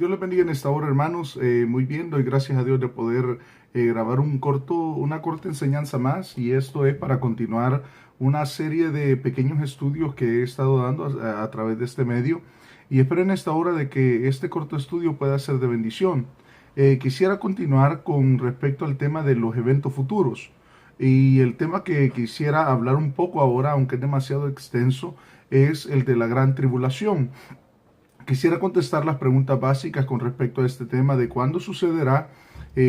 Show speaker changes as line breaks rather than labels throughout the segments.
Dios les bendiga en esta hora, hermanos. Muy bien, doy gracias a Dios de poder grabar una corta enseñanza más, y esto es para continuar una serie de pequeños estudios que he estado dando a través de este medio, y espero en esta hora de que este corto estudio pueda ser de bendición. Quisiera continuar con respecto al tema de los eventos futuros, y el tema que quisiera hablar un poco ahora, aunque es demasiado extenso, es el de la gran tribulación. Quisiera contestar las preguntas básicas con respecto a este tema de cuándo sucederá,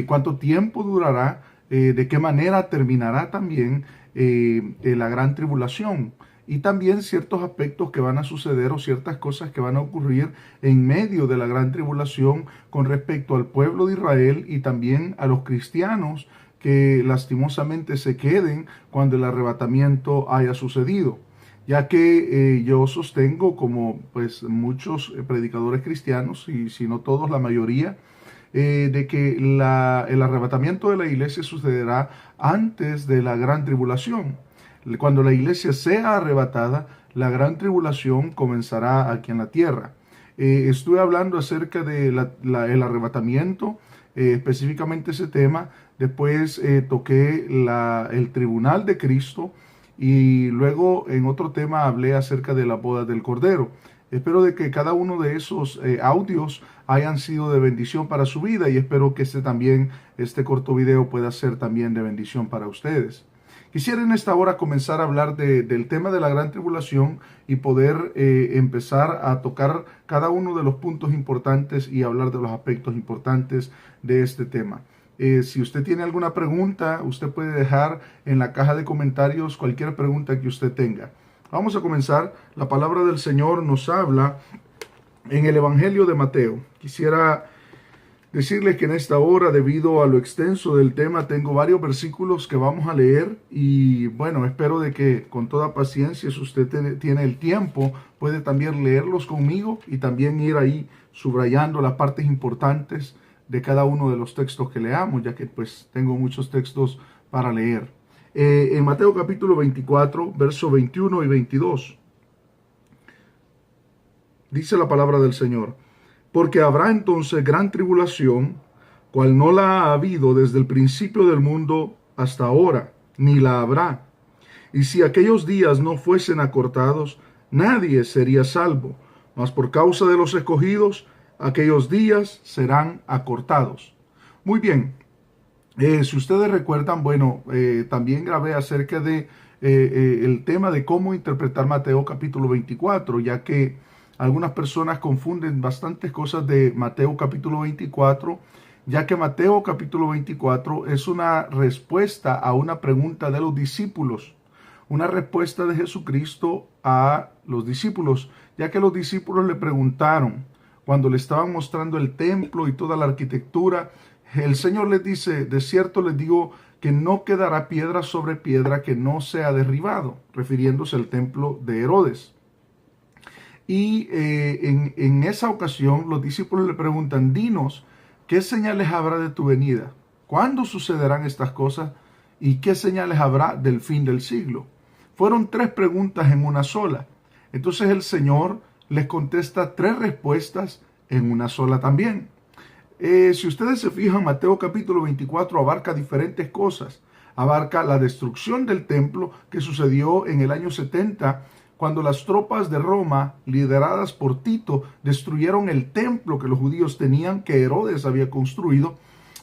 cuánto tiempo durará, de qué manera terminará también la gran tribulación, y también ciertos aspectos que van a suceder o ciertas cosas que van a ocurrir en medio de la gran tribulación con respecto al pueblo de Israel y también a los cristianos que lastimosamente se queden cuando el arrebatamiento haya sucedido, ya que yo sostengo, como pues muchos predicadores cristianos, y si no todos, la mayoría, de que el arrebatamiento de la iglesia sucederá antes de la gran tribulación. Cuando la iglesia sea arrebatada, la gran tribulación comenzará aquí en la tierra. Estuve hablando acerca de el arrebatamiento, específicamente ese tema. Después toqué el tribunal de Cristo, y luego en otro tema hablé acerca de la boda del Cordero. Espero de que cada uno de esos audios hayan sido de bendición para su vida, y espero que este corto video pueda ser también de bendición para ustedes. Quisiera en esta hora comenzar a hablar del tema de la gran tribulación y poder empezar a tocar cada uno de los puntos importantes y hablar de los aspectos importantes de este tema. Si usted tiene alguna pregunta, usted puede dejar en la caja de comentarios cualquier pregunta que usted tenga. Vamos a comenzar. La palabra del Señor nos habla en el Evangelio de Mateo. Quisiera decirles que en esta hora, debido a lo extenso del tema, tengo varios versículos que vamos a leer, y bueno, espero de que con toda paciencia, si usted tiene el tiempo, puede también leerlos conmigo y también ir ahí subrayando las partes importantes de cada uno de los textos que leamos, ya que pues tengo muchos textos para leer. En Mateo capítulo 24, versos 21 y 22, dice la palabra del Señor: porque habrá entonces gran tribulación, cual no la ha habido desde el principio del mundo hasta ahora, ni la habrá. Y si aquellos días no fuesen acortados, nadie sería salvo, mas por causa de los escogidos, aquellos días serán acortados. Muy bien. Si ustedes recuerdan, bueno, también grabé acerca de el tema de cómo interpretar Mateo capítulo 24, ya que algunas personas confunden bastantes cosas de Mateo capítulo 24, ya que Mateo capítulo 24 es una respuesta a una pregunta de los discípulos, una respuesta de Jesucristo a los discípulos, ya que los discípulos le preguntaron cuando le estaban mostrando el templo y toda la arquitectura. El Señor les dice: de cierto les digo que no quedará piedra sobre piedra que no sea derribado, refiriéndose al templo de Herodes. Y en esa ocasión los discípulos le preguntan: dinos, ¿qué señales habrá de tu venida? ¿Cuándo sucederán estas cosas? ¿Y qué señales habrá del fin del siglo? Fueron tres preguntas en una sola. Entonces el Señor les contesta tres respuestas en una sola también. Si ustedes se fijan, Mateo capítulo 24 abarca diferentes cosas. Abarca la destrucción del templo que sucedió en el año 70, cuando las tropas de Roma, lideradas por Tito, destruyeron el templo que los judíos tenían, que Herodes había construido.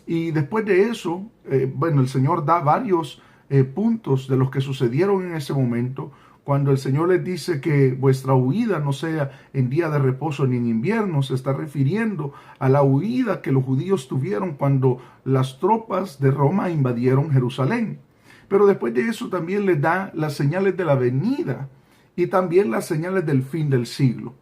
Y después de eso, el Señor da varios puntos de los que sucedieron en ese momento, cuando el Señor les dice que vuestra huida no sea en día de reposo ni en invierno. Se está refiriendo a la huida que los judíos tuvieron cuando las tropas de Roma invadieron Jerusalén. Pero después de eso también les da las señales de la venida y también las señales del fin del siglo.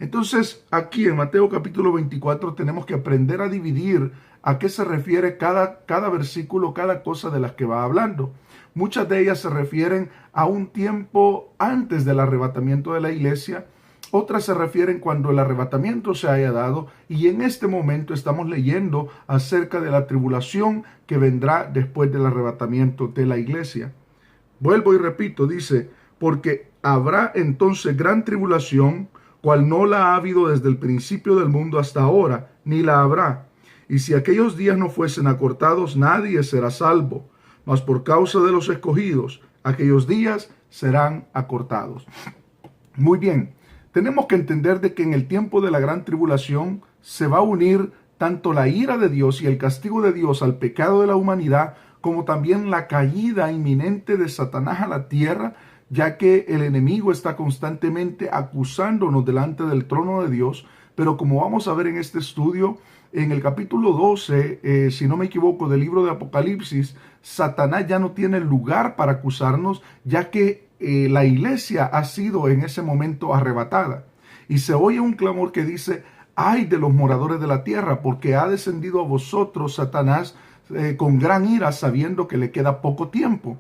Entonces, aquí en Mateo capítulo 24 tenemos que aprender a dividir a qué se refiere cada versículo, cada cosa de las que va hablando. Muchas de ellas se refieren a un tiempo antes del arrebatamiento de la iglesia, otras se refieren cuando el arrebatamiento se haya dado, y en este momento estamos leyendo acerca de la tribulación que vendrá después del arrebatamiento de la iglesia. Vuelvo y repito, dice: porque habrá entonces gran tribulación, cual no la ha habido desde el principio del mundo hasta ahora, ni la habrá. Y si aquellos días no fuesen acortados, nadie será salvo. Mas por causa de los escogidos, aquellos días serán acortados. Muy bien, tenemos que entender de que en el tiempo de la gran tribulación se va a unir tanto la ira de Dios y el castigo de Dios al pecado de la humanidad, como también la caída inminente de Satanás a la tierra, ya que el enemigo está constantemente acusándonos delante del trono de Dios. Pero como vamos a ver en este estudio, en el capítulo 12, si no me equivoco, del libro de Apocalipsis, Satanás ya no tiene lugar para acusarnos, ya que la iglesia ha sido en ese momento arrebatada. Y se oye un clamor que dice: ay de los moradores de la tierra, porque ha descendido a vosotros Satanás con gran ira, sabiendo que le queda poco tiempo.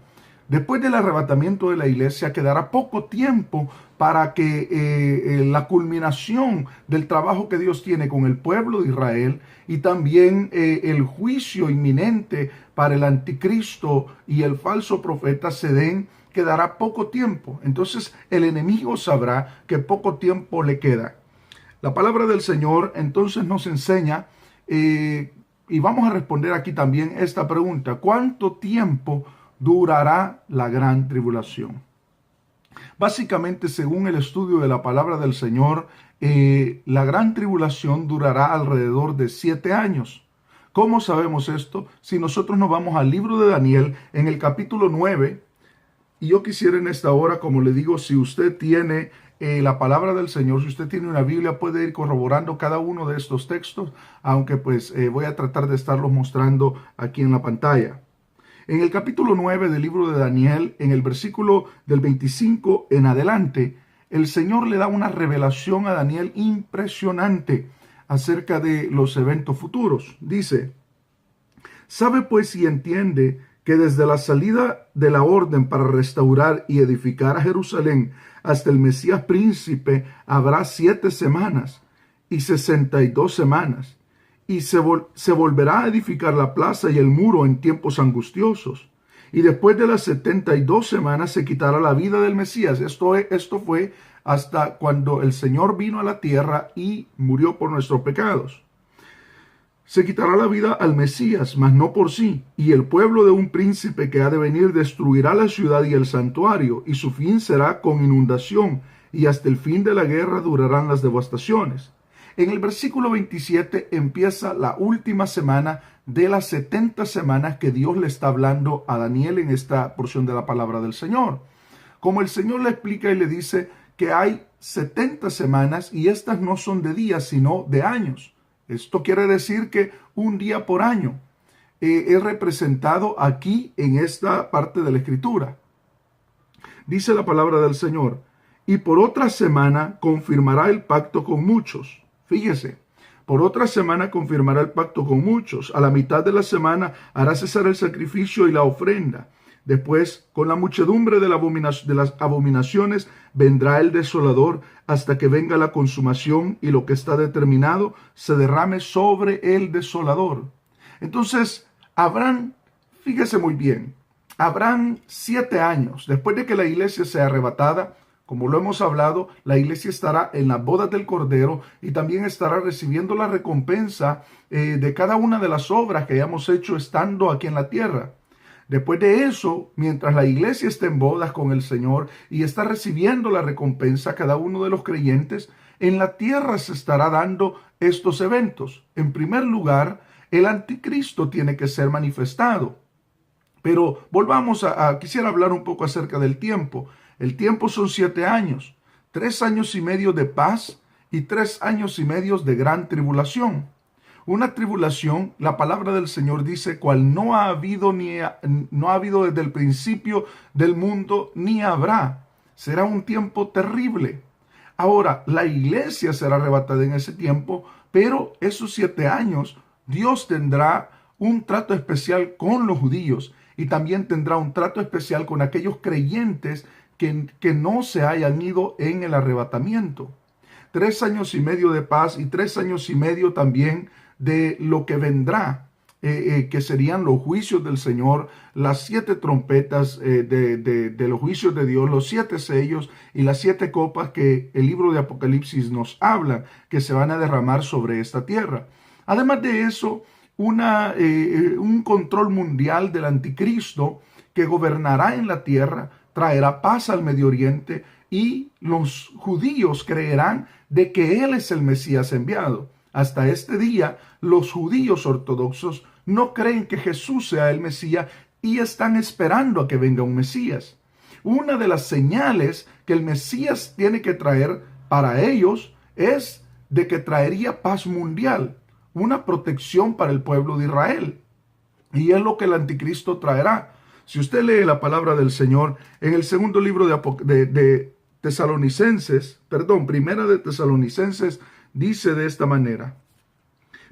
Después del arrebatamiento de la iglesia quedará poco tiempo para que la culminación del trabajo que Dios tiene con el pueblo de Israel y también el juicio inminente para el anticristo y el falso profeta se den. Quedará poco tiempo. Entonces el enemigo sabrá que poco tiempo le queda. La palabra del Señor entonces nos enseña, y vamos a responder aquí también esta pregunta: ¿cuánto tiempo durará la gran tribulación? Básicamente, según el estudio de la palabra del Señor, la gran tribulación durará alrededor de 7 años. ¿Cómo sabemos esto? Si nosotros nos vamos al libro de Daniel, en el capítulo 9, y yo quisiera en esta hora, como le digo, si usted tiene la palabra del Señor, si usted tiene una Biblia, puede ir corroborando cada uno de estos textos, aunque pues voy a tratar de estarlos mostrando aquí en la pantalla. En el capítulo 9 del libro de Daniel, en el versículo del 25 en adelante, el Señor le da una revelación a Daniel impresionante acerca de los eventos futuros. Dice: sabe pues y entiende que desde la salida de la orden para restaurar y edificar a Jerusalén hasta el Mesías príncipe habrá 7 semanas y 62 semanas. Y se volverá a edificar la plaza y el muro en tiempos angustiosos. Y después de las 72 semanas se quitará la vida del Mesías. Esto fue hasta cuando el Señor vino a la tierra y murió por nuestros pecados. Se quitará la vida al Mesías, mas no por sí, y el pueblo de un príncipe que ha de venir destruirá la ciudad y el santuario, y su fin será con inundación, y hasta el fin de la guerra durarán las devastaciones. En el versículo 27 empieza la última semana de las 70 semanas que Dios le está hablando a Daniel en esta porción de la palabra del Señor. Como el Señor le explica y le dice que hay 70 semanas y estas no son de días sino de años. Esto quiere decir que un día por año es representado aquí en esta parte de la Escritura. Dice la palabra del Señor: y por otra semana confirmará el pacto con muchos. Fíjese, por otra semana confirmará el pacto con muchos. A la mitad de la semana hará cesar el sacrificio y la ofrenda. Después, con la muchedumbre de las abominaciones, vendrá el desolador hasta que venga la consumación y lo que está determinado se derrame sobre el desolador. Entonces, fíjese muy bien, habrán 7 años después de que la iglesia sea arrebatada. Como lo hemos hablado, la iglesia estará en las bodas del Cordero y también estará recibiendo la recompensa de cada una de las obras que hayamos hecho estando aquí en la tierra. Después de eso, mientras la iglesia está en bodas con el Señor y está recibiendo la recompensa cada uno de los creyentes, en la tierra se estará dando estos eventos. En primer lugar, el anticristo tiene que ser manifestado. Pero volvamos quisiera hablar un poco acerca del tiempo. El tiempo son 7 años, 3 años y medio de paz y 3 años y medio de gran tribulación. Una tribulación, la palabra del Señor dice, cual no ha habido desde el principio del mundo ni habrá. Será un tiempo terrible. Ahora, la iglesia será arrebatada en ese tiempo, pero esos 7 años Dios tendrá un trato especial con los judíos y también tendrá un trato especial con aquellos creyentes que no se hayan ido en el arrebatamiento. 3 años y medio de paz y 3 años y medio también de lo que vendrá. que serían los juicios del Señor, las 7 trompetas de los juicios de Dios, los 7 sellos y las 7 copas que el libro de Apocalipsis nos habla, que se van a derramar sobre esta tierra. Además de eso, un control mundial del anticristo que gobernará en la tierra, traerá paz al Medio Oriente y los judíos creerán de que Él es el Mesías enviado. Hasta este día, los judíos ortodoxos no creen que Jesús sea el Mesías y están esperando a que venga un Mesías. Una de las señales que el Mesías tiene que traer para ellos es de que traería paz mundial, una protección para el pueblo de Israel. Y es lo que el anticristo traerá. Si usted lee la palabra del Señor en el segundo libro de Tesalonicenses, primera de Tesalonicenses, dice de esta manera: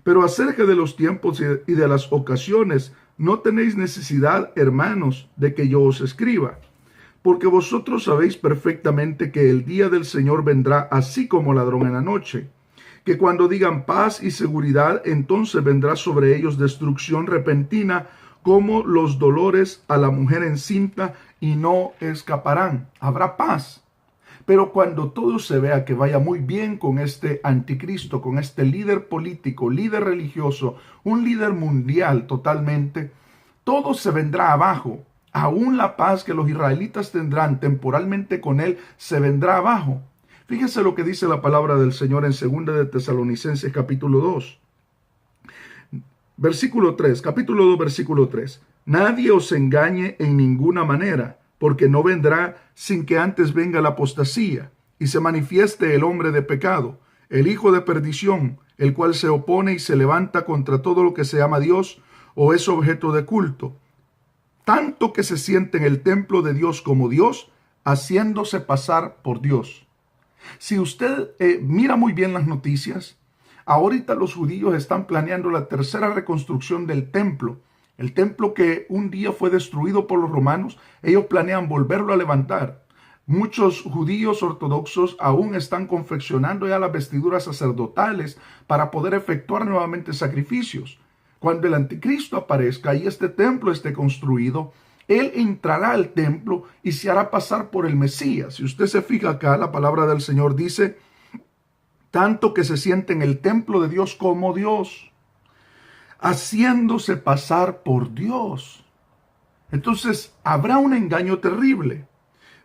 pero acerca de los tiempos y de las ocasiones, no tenéis necesidad, hermanos, de que yo os escriba, porque vosotros sabéis perfectamente que el día del Señor vendrá así como ladrón en la noche, que cuando digan paz y seguridad, entonces vendrá sobre ellos destrucción repentina, como los dolores a la mujer encinta, y no escaparán. Habrá paz. Pero cuando todo se vea que vaya muy bien con este anticristo, con este líder político, líder religioso, un líder mundial totalmente, todo se vendrá abajo. Aún la paz que los israelitas tendrán temporalmente con él se vendrá abajo. Fíjese lo que dice la palabra del Señor en 2 de Tesalonicenses capítulo 2. Versículo 3, capítulo 2, versículo 3. Nadie os engañe en ninguna manera, porque no vendrá sin que antes venga la apostasía y se manifieste el hombre de pecado, el hijo de perdición, el cual se opone y se levanta contra todo lo que se llama Dios o es objeto de culto, tanto que se siente en el templo de Dios como Dios, haciéndose pasar por Dios. Si usted mira muy bien las noticias, ahorita los judíos están planeando la tercera reconstrucción del templo. El templo que un día fue destruido por los romanos, ellos planean volverlo a levantar. Muchos judíos ortodoxos aún están confeccionando ya las vestiduras sacerdotales para poder efectuar nuevamente sacrificios. Cuando el anticristo aparezca y este templo esté construido, él entrará al templo y se hará pasar por el Mesías. Si usted se fija acá, la palabra del Señor dice, tanto que se siente en el templo de Dios como Dios, haciéndose pasar por Dios. Entonces, habrá un engaño terrible,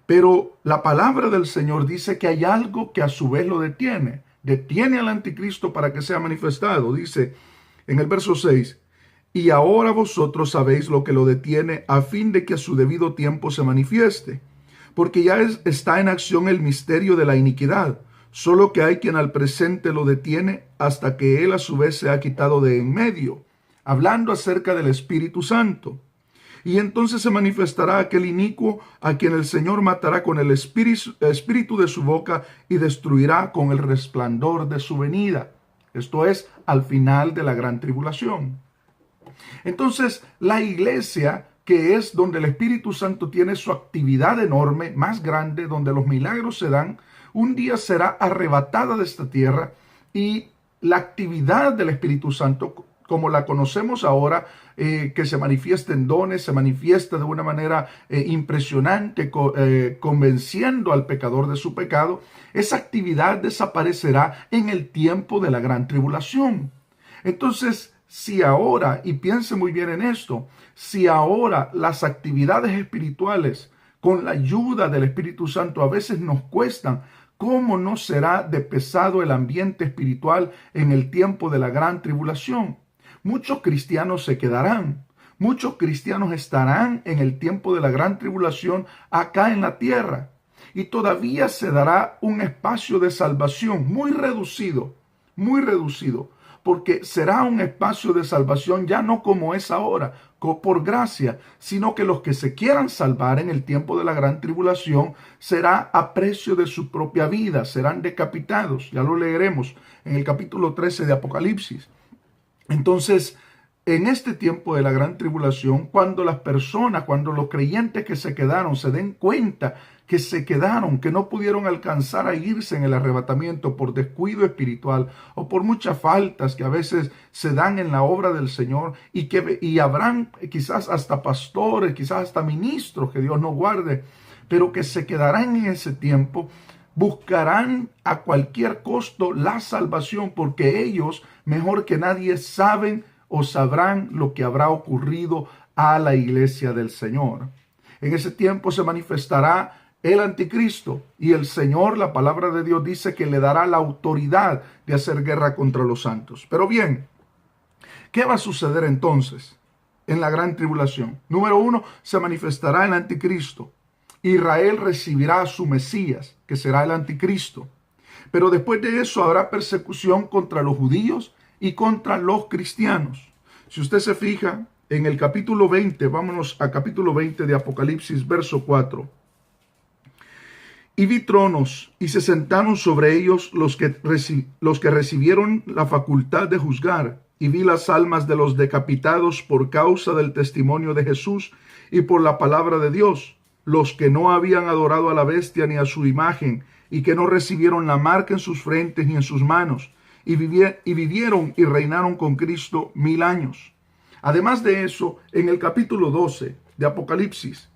pero la palabra del Señor dice que hay algo que a su vez lo detiene. Detiene al anticristo para que sea manifestado. Dice en el verso 6, y ahora vosotros sabéis lo que lo detiene, a fin de que a su debido tiempo se manifieste, porque ya está en acción el misterio de la iniquidad, solo que hay quien al presente lo detiene hasta que él a su vez se ha quitado de en medio, hablando acerca del Espíritu Santo. Y entonces se manifestará aquel inicuo a quien el Señor matará con el espíritu de su boca y destruirá con el resplandor de su venida. Esto es, al final de la gran tribulación. Entonces, la iglesia, que es donde el Espíritu Santo tiene su actividad enorme, más grande, donde los milagros se dan, un día será arrebatada de esta tierra y la actividad del Espíritu Santo, como la conocemos ahora, que se manifiesta en dones, se manifiesta de una manera impresionante, convenciendo al pecador de su pecado, esa actividad desaparecerá en el tiempo de la gran tribulación. Entonces, si ahora, y piense muy bien en esto, si ahora las actividades espirituales con la ayuda del Espíritu Santo a veces nos cuestan, ¿cómo no será de pesado el ambiente espiritual en el tiempo de la gran tribulación? Muchos cristianos se quedarán, muchos cristianos estarán en el tiempo de la gran tribulación acá en la tierra, y todavía se dará un espacio de salvación muy reducido, porque será un espacio de salvación ya no como es ahora, por gracia, sino que los que se quieran salvar en el tiempo de la gran tribulación será a precio de su propia vida, serán decapitados. Ya lo leeremos en el capítulo 13 de Apocalipsis. Entonces, en este tiempo de la gran tribulación, cuando las personas, cuando los creyentes que se quedaron se den cuenta que se quedaron, que no pudieron alcanzar a irse en el arrebatamiento por descuido espiritual o por muchas faltas que a veces se dan en la obra del Señor, y habrán quizás hasta pastores, quizás hasta ministros, que Dios nos guarde, pero que se quedarán en ese tiempo, buscarán a cualquier costo la salvación, porque ellos, mejor que nadie, saben o sabrán lo que habrá ocurrido a la iglesia del Señor. En ese tiempo se manifestará el anticristo, y el Señor, la palabra de Dios dice que le dará la autoridad de hacer guerra contra los santos. Pero bien, ¿qué va a suceder entonces en la gran tribulación? Número 1, se manifestará el anticristo. Israel recibirá a su Mesías, que será el anticristo. Pero después de eso habrá persecución contra los judíos y contra los cristianos. Si usted se fija en el capítulo 20, vámonos a capítulo 20 de Apocalipsis, verso 4. Y vi tronos, y se sentaron sobre ellos los que recibieron la facultad de juzgar, y vi las almas de los decapitados por causa del testimonio de Jesús y por la palabra de Dios, los que no habían adorado a la bestia ni a su imagen, y que no recibieron la marca en sus frentes ni en sus manos, y vivieron y reinaron con Cristo 1000 años. Además de eso, en el capítulo 12 de Apocalipsis,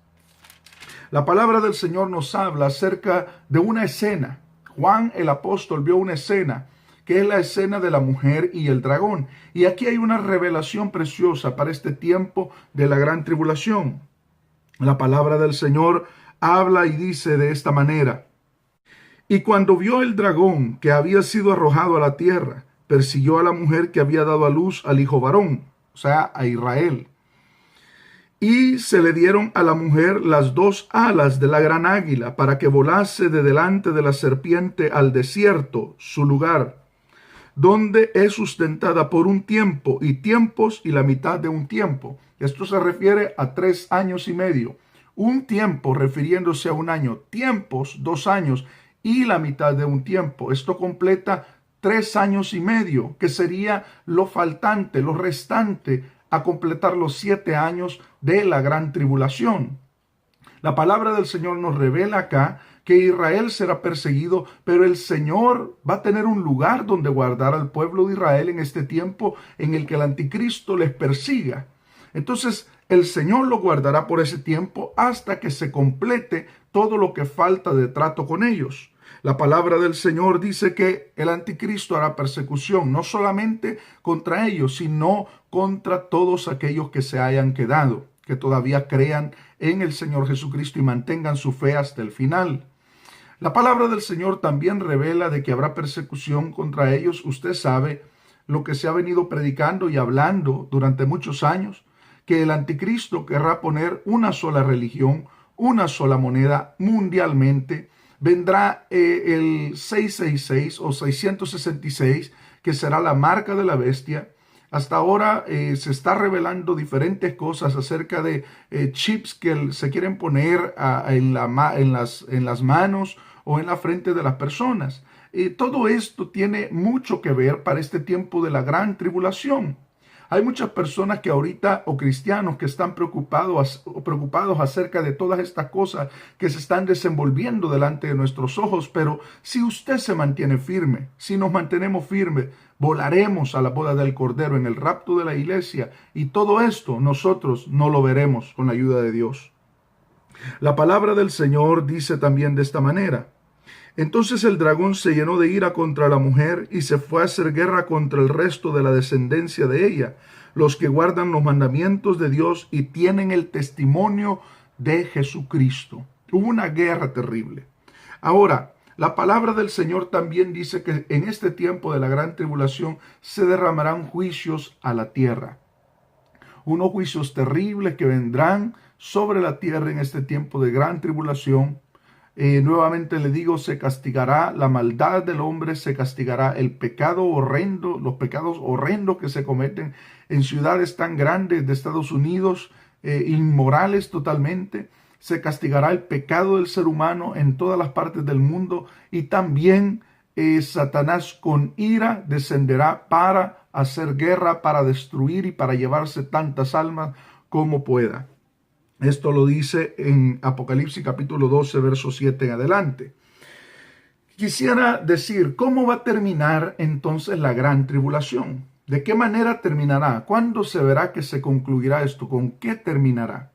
la palabra del Señor nos habla acerca de una escena. Juan el apóstol vio una escena, que es la escena de la mujer y el dragón. Y aquí hay una revelación preciosa para este tiempo de la gran tribulación. La palabra del Señor habla y dice de esta manera: y cuando vio el dragón que había sido arrojado a la tierra, persiguió a la mujer que había dado a luz al hijo varón, o sea, a Israel. Y se le dieron a la mujer las 2 alas de la gran águila, para que volase de delante de la serpiente al desierto, su lugar, donde es sustentada por un tiempo y tiempos y la mitad de un tiempo. Esto se refiere a 3 años y medio. Un tiempo refiriéndose a un año, tiempos 2 años y la mitad de un tiempo. Esto completa 3 años y medio, que sería lo faltante, lo restante a completar los 7 años de la gran tribulación. La palabra del Señor nos revela acá que Israel será perseguido, pero el Señor va a tener un lugar donde guardar al pueblo de Israel en este tiempo en el que el anticristo les persiga. Entonces, el Señor lo guardará por ese tiempo hasta que se complete todo lo que falta de trato con ellos. La palabra del Señor dice que el anticristo hará persecución, no solamente contra ellos, sino contra todos aquellos que se hayan quedado, que todavía crean en el Señor Jesucristo y mantengan su fe hasta el final. La palabra del Señor también revela de que habrá persecución contra ellos. Usted sabe lo que se ha venido predicando y hablando durante muchos años, que el anticristo querrá poner una sola religión, una sola moneda mundialmente. Vendrá el 666 o 666, que será la marca de la bestia. Hasta ahora se está revelando diferentes cosas acerca de chips que se quieren poner en las manos o en la frente de las personas. Todo esto tiene mucho que ver para este tiempo de la gran tribulación. Hay muchas personas que ahorita, o cristianos, que están preocupados acerca de todas estas cosas que se están desenvolviendo delante de nuestros ojos. Pero si usted se mantiene firme, si nos mantenemos firmes, volaremos a la boda del Cordero en el rapto de la iglesia, y todo esto nosotros no lo veremos con la ayuda de Dios. La palabra del Señor dice también de esta manera: entonces el dragón se llenó de ira contra la mujer y se fue a hacer guerra contra el resto de la descendencia de ella, los que guardan los mandamientos de Dios y tienen el testimonio de Jesucristo. Hubo una guerra terrible. Ahora, la palabra del Señor también dice que en este tiempo de la gran tribulación se derramarán juicios a la tierra. Unos juicios terribles que vendrán sobre la tierra en este tiempo de gran tribulación. Nuevamente le digo, se castigará la maldad del hombre, se castigará el pecado horrendo, los pecados horrendos que se cometen en ciudades tan grandes de Estados Unidos, inmorales totalmente. Se castigará el pecado del ser humano en todas las partes del mundo, y también Satanás con ira descenderá para a hacer guerra para destruir y para llevarse tantas almas como pueda. Esto lo dice en Apocalipsis capítulo 12, verso 7 en adelante. Quisiera decir, ¿cómo va a terminar entonces la gran tribulación? ¿De qué manera terminará? ¿Cuándo se verá que se concluirá esto? ¿Con qué terminará?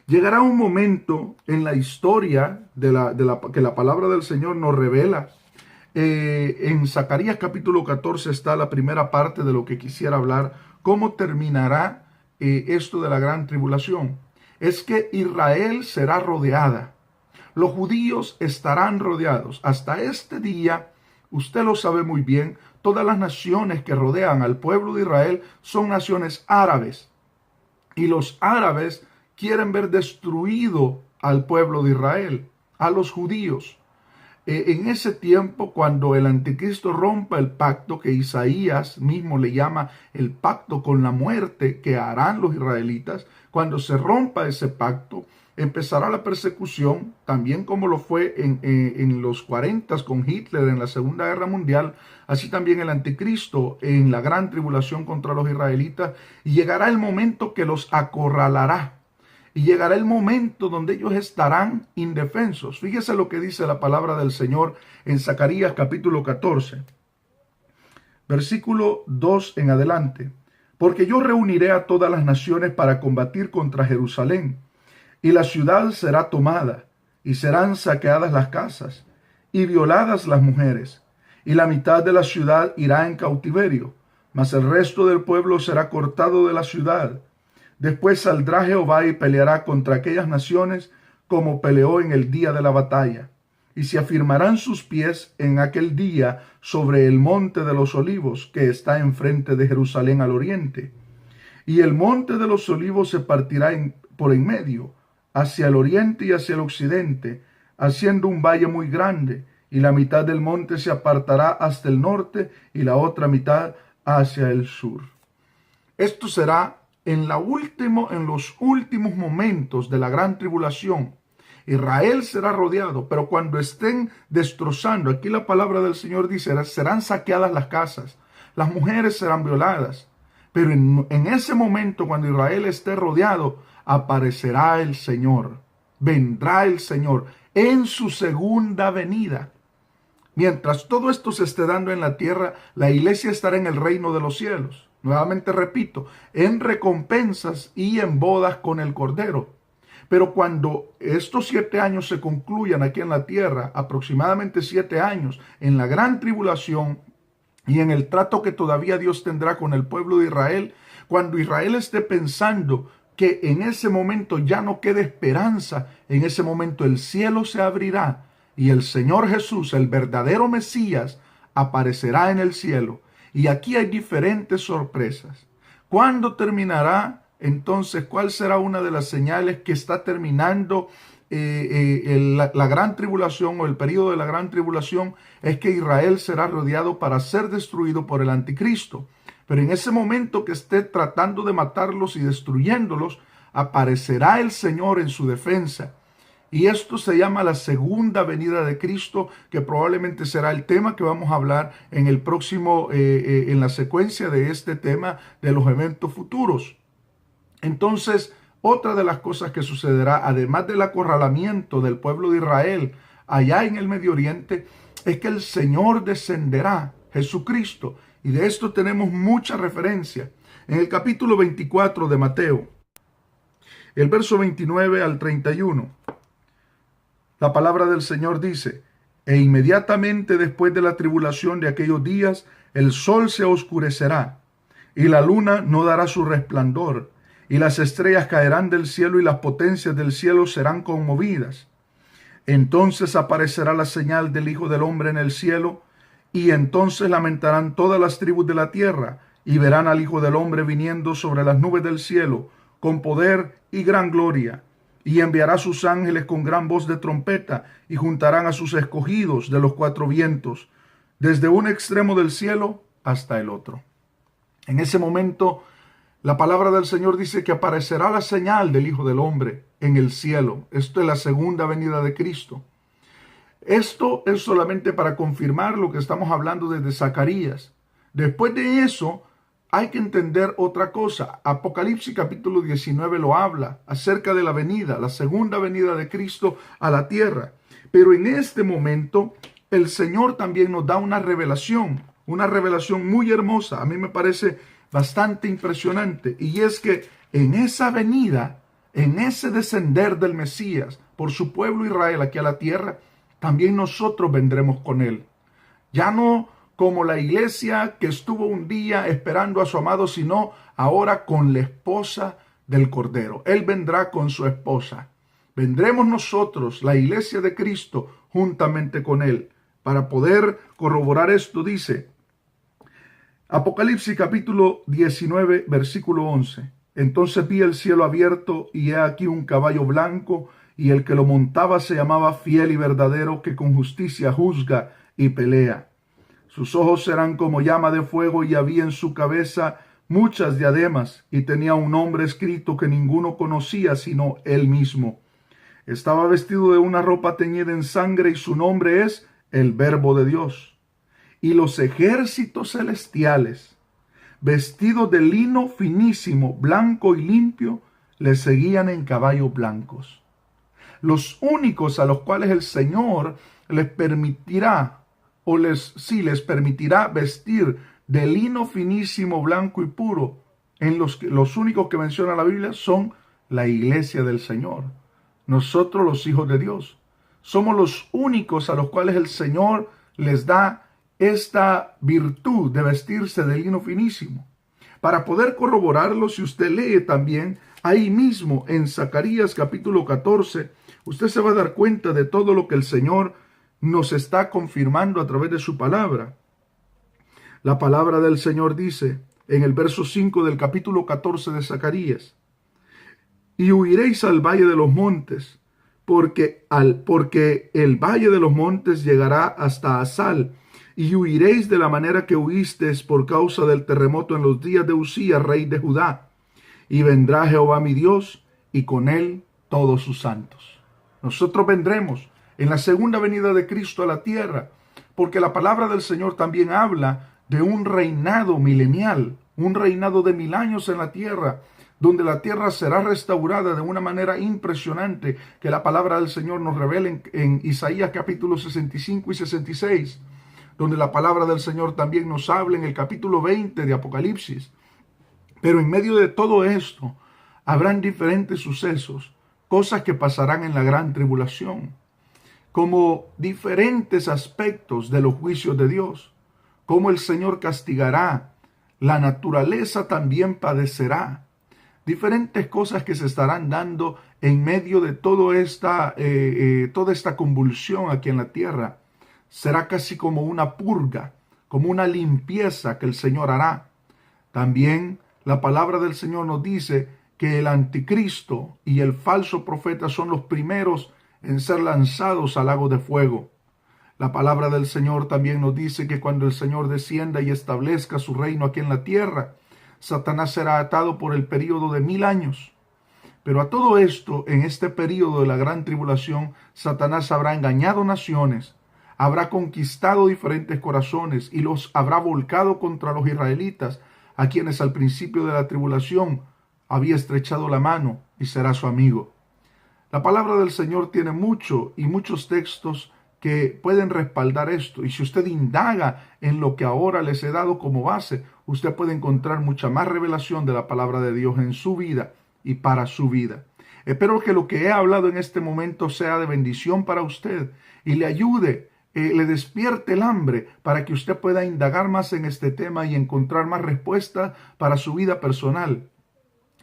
Llegará un momento en la historia que la palabra del Señor nos revela. En Zacarías capítulo 14 está la primera parte de lo que quisiera hablar. ¿Cómo terminará esto de la gran tribulación? Es que Israel será rodeada. Los judíos estarán rodeados. Hasta este día, usted lo sabe muy bien, todas las naciones que rodean al pueblo de Israel son naciones árabes. Y los árabes quieren ver destruido al pueblo de Israel, a los judíos. En ese tiempo, cuando el anticristo rompa el pacto que Isaías mismo le llama el pacto con la muerte que harán los israelitas, cuando se rompa ese pacto, empezará la persecución, también como lo fue en los 40 con Hitler en la Segunda Guerra Mundial, así también el anticristo en la gran tribulación contra los israelitas, y llegará el momento que los acorralará. Y llegará el momento donde ellos estarán indefensos. Fíjese lo que dice la palabra del Señor en Zacarías capítulo 14, versículo 2 en adelante. Porque yo reuniré a todas las naciones para combatir contra Jerusalén, y la ciudad será tomada, y serán saqueadas las casas, y violadas las mujeres, y la mitad de la ciudad irá en cautiverio, mas el resto del pueblo será cortado de la ciudad. Después saldrá Jehová y peleará contra aquellas naciones como peleó en el día de la batalla. Y se afirmarán sus pies en aquel día sobre el monte de los olivos que está enfrente de Jerusalén al oriente. Y el monte de los olivos se partirá por en medio, hacia el oriente y hacia el occidente, haciendo un valle muy grande. Y la mitad del monte se apartará hasta el norte y la otra mitad hacia el sur. Esto será en los últimos momentos de la gran tribulación. Israel será rodeado, pero cuando estén destrozando, aquí la palabra del Señor dice, serán saqueadas las casas, las mujeres serán violadas. Pero en ese momento, cuando Israel esté rodeado, aparecerá el Señor, vendrá el Señor en su segunda venida. Mientras todo esto se esté dando en la tierra, la iglesia estará en el reino de los cielos. Nuevamente repito, en recompensas y en bodas con el Cordero. Pero cuando estos 7 años se concluyan aquí en la tierra, aproximadamente 7 años, en la gran tribulación y en el trato que todavía Dios tendrá con el pueblo de Israel, cuando Israel esté pensando que en ese momento ya no quede esperanza, en ese momento el cielo se abrirá y el Señor Jesús, el verdadero Mesías, aparecerá en el cielo. Y aquí hay diferentes sorpresas. ¿Cuándo terminará? Entonces, ¿cuál será una de las señales que está terminando la gran tribulación o el periodo de la gran tribulación? Es que Israel será rodeado para ser destruido por el anticristo. Pero en ese momento que esté tratando de matarlos y destruyéndolos, aparecerá el Señor en su defensa. Y esto se llama la segunda venida de Cristo, que probablemente será el tema que vamos a hablar en el próximo, en la secuencia de este tema de los eventos futuros. Entonces, otra de las cosas que sucederá, además del acorralamiento del pueblo de Israel allá en el Medio Oriente, es que el Señor descenderá, Jesucristo. Y de esto tenemos mucha referencia. En el capítulo 24 de Mateo, el verso 29 al 31. La palabra del Señor dice, e inmediatamente después de la tribulación de aquellos días, el sol se oscurecerá, y la luna no dará su resplandor, y las estrellas caerán del cielo, y las potencias del cielo serán conmovidas. Entonces aparecerá la señal del Hijo del Hombre en el cielo, y entonces lamentarán todas las tribus de la tierra, y verán al Hijo del Hombre viniendo sobre las nubes del cielo, con poder y gran gloria. Y enviará sus ángeles con gran voz de trompeta, y juntarán a sus escogidos de los 4 vientos, desde un extremo del cielo hasta el otro. En ese momento, la palabra del Señor dice que aparecerá la señal del Hijo del Hombre en el cielo. Esto es la segunda venida de Cristo. Esto es solamente para confirmar lo que estamos hablando desde Zacarías. Después de eso, hay que entender otra cosa. Apocalipsis capítulo 19 lo habla acerca de la venida, la segunda venida de Cristo a la tierra. Pero en este momento el Señor también nos da una revelación muy hermosa. A mí me parece bastante impresionante. Y es que en esa venida, en ese descender del Mesías por su pueblo Israel aquí a la tierra, también nosotros vendremos con él. Ya no como la iglesia que estuvo un día esperando a su amado, sino ahora con la esposa del Cordero. Él vendrá con su esposa. Vendremos nosotros, la iglesia de Cristo, juntamente con él. Para poder corroborar esto, dice Apocalipsis capítulo 19, versículo 11. Entonces vi el cielo abierto y he aquí un caballo blanco, y el que lo montaba se llamaba Fiel y Verdadero, que con justicia juzga y pelea. Sus ojos eran como llama de fuego y había en su cabeza muchas diademas, y tenía un nombre escrito que ninguno conocía sino él mismo. Estaba vestido de una ropa teñida en sangre y su nombre es el Verbo de Dios. Y los ejércitos celestiales, vestidos de lino finísimo, blanco y limpio, le seguían en caballos blancos. Los únicos a los cuales el Señor les permitirá les permitirá vestir de lino finísimo, blanco y puro. Los únicos que menciona la Biblia son la iglesia del Señor. Nosotros, los hijos de Dios, somos los únicos a los cuales el Señor les da esta virtud de vestirse de lino finísimo. Para poder corroborarlo, si usted lee también ahí mismo en Zacarías capítulo 14, usted se va a dar cuenta de todo lo que el Señor nos está confirmando a través de su palabra. La palabra del Señor dice en el verso 5 del capítulo 14 de Zacarías: y huiréis al valle de los montes, porque el valle de los montes llegará hasta Asal, y huiréis de la manera que huisteis por causa del terremoto en los días de Usías, rey de Judá. Y vendrá Jehová mi Dios, y con él todos sus santos. Nosotros vendremos en la segunda venida de Cristo a la tierra, porque la palabra del Señor también habla de un reinado milenial, un reinado de 1000 años en la tierra, donde la tierra será restaurada de una manera impresionante, que la palabra del Señor nos revela en Isaías capítulo 65 y 66, donde la palabra del Señor también nos habla en el capítulo 20 de Apocalipsis. Pero en medio de todo esto, habrán diferentes sucesos, cosas que pasarán en la gran tribulación, como diferentes aspectos de los juicios de Dios, cómo el Señor castigará, la naturaleza también padecerá, diferentes cosas que se estarán dando en medio de toda esta convulsión aquí en la tierra. Será casi como una purga, como una limpieza que el Señor hará. También la palabra del Señor nos dice que el anticristo y el falso profeta son los primeros en ser lanzados al lago de fuego. La palabra del Señor también nos dice que cuando el Señor descienda y establezca su reino aquí en la tierra, Satanás será atado por el período de 1000 años. Pero a todo esto, en este período de la gran tribulación, Satanás habrá engañado naciones, habrá conquistado diferentes corazones y los habrá volcado contra los israelitas, a quienes al principio de la tribulación había estrechado la mano, y será su amigo. La palabra del Señor tiene muchos textos que pueden respaldar esto. Y si usted indaga en lo que ahora les he dado como base, usted puede encontrar mucha más revelación de la palabra de Dios en su vida y para su vida. Espero que lo que he hablado en este momento sea de bendición para usted y le ayude, le despierte el hambre para que usted pueda indagar más en este tema y encontrar más respuestas para su vida personal.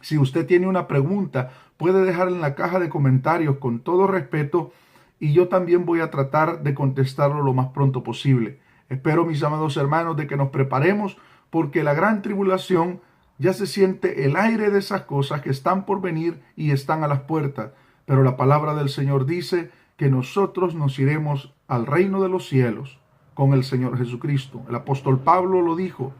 Si usted tiene una pregunta, puede dejarla en la caja de comentarios con todo respeto y yo también voy a tratar de contestarlo lo más pronto posible. Espero, mis amados hermanos, de que nos preparemos porque la gran tribulación ya se siente el aire de esas cosas que están por venir y están a las puertas. Pero la palabra del Señor dice que nosotros nos iremos al reino de los cielos con el Señor Jesucristo. El apóstol Pablo lo dijo,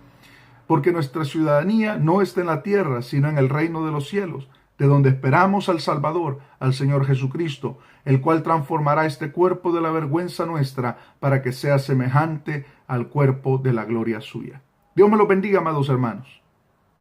porque nuestra ciudadanía no está en la tierra, sino en el reino de los cielos, de donde esperamos al Salvador, al Señor Jesucristo, el cual transformará este cuerpo de la vergüenza nuestra para que sea semejante al cuerpo de la gloria suya. Dios me lo bendiga, amados hermanos.